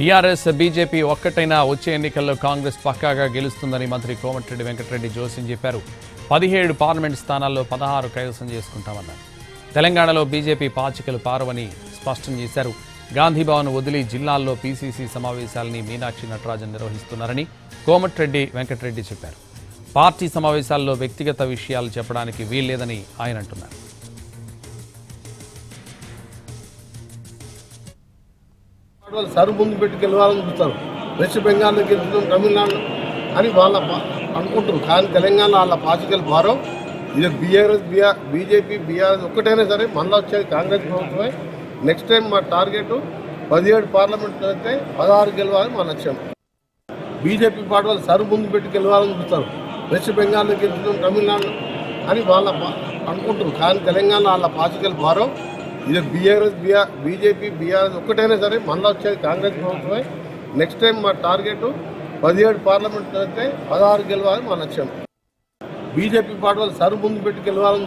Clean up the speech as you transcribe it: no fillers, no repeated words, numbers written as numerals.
BRS BJP ఒక్కటైనా వచ్చే ఎన్నికల్లో కాంగ్రెస్ పక్కాగా గెలుస్తుందని మంత్రి కోమటిరెడ్డి వెంకటరెడ్డి జోస్యం చెప్పారు. 17 పార్లమెంట్ స్థానాల్లో 16 కైవసం చేసుకుంటామన్నారు. తెలంగాణలో బీజేపీ పాచికలు పారవని స్పష్టం చేశారు. గాంధీభవన్ వదిలి జిల్లాల్లో పీసీసీ సమావేశాలని మీనాక్షి నటరాజన్ నిర్వహిస్తున్నారని కోమటిరెడ్డి వెంకటరెడ్డి చెప్పారు. పార్టీ సమావేశాల్లో వ్యక్తిగత విషయాలు చెప్పడానికి వీల్లేదని ఆయన అంటున్నారు. సరు ముందు పెట్టి గెలవాలని చూస్తారు. వెస్ట్ బెంగాల్లో గెలుస్తున్నాం, తమిళనాడు అని వాళ్ళ అనుకుంటారు. కానీ తెలంగాణ వాళ్ళ పాచికలు భారం. ఇది బీజేపీ బీఆర్ఎస్ ఒక్కటైనా సరే మళ్ళీ వచ్చేది కాంగ్రెస్ ప్రభుత్వమే. నెక్స్ట్ టైం మా టార్గెట్ 17 పార్లమెంట్ అయితే 16 గెలవాలని మా లక్ష్యం. బీజేపీ పార్టీ వాళ్ళు సరు ముందు పెట్టి గెలవాలని చూస్తారు. వెస్ట్ బెంగాల్లో గెలుస్తున్నాం, తమిళనాడు అని వాళ్ళ అనుకుంటారు. కానీ తెలంగాణ వాళ్ళ పాచికలు భారం. ఇది బీజేపీ బీఆర్ఎస్ ఒక్కటైనా సరే మళ్ళీ వచ్చేది కాంగ్రెస్ ప్రభుత్వమే. నెక్స్ట్ టైం మా టార్గెట్ 17 పార్లమెంట్ అయితే 16 గెలవాలని మా లక్ష్యం. బీజేపీ పార్టీ వాళ్ళు సరు ముందు పెట్టి గెలవాలని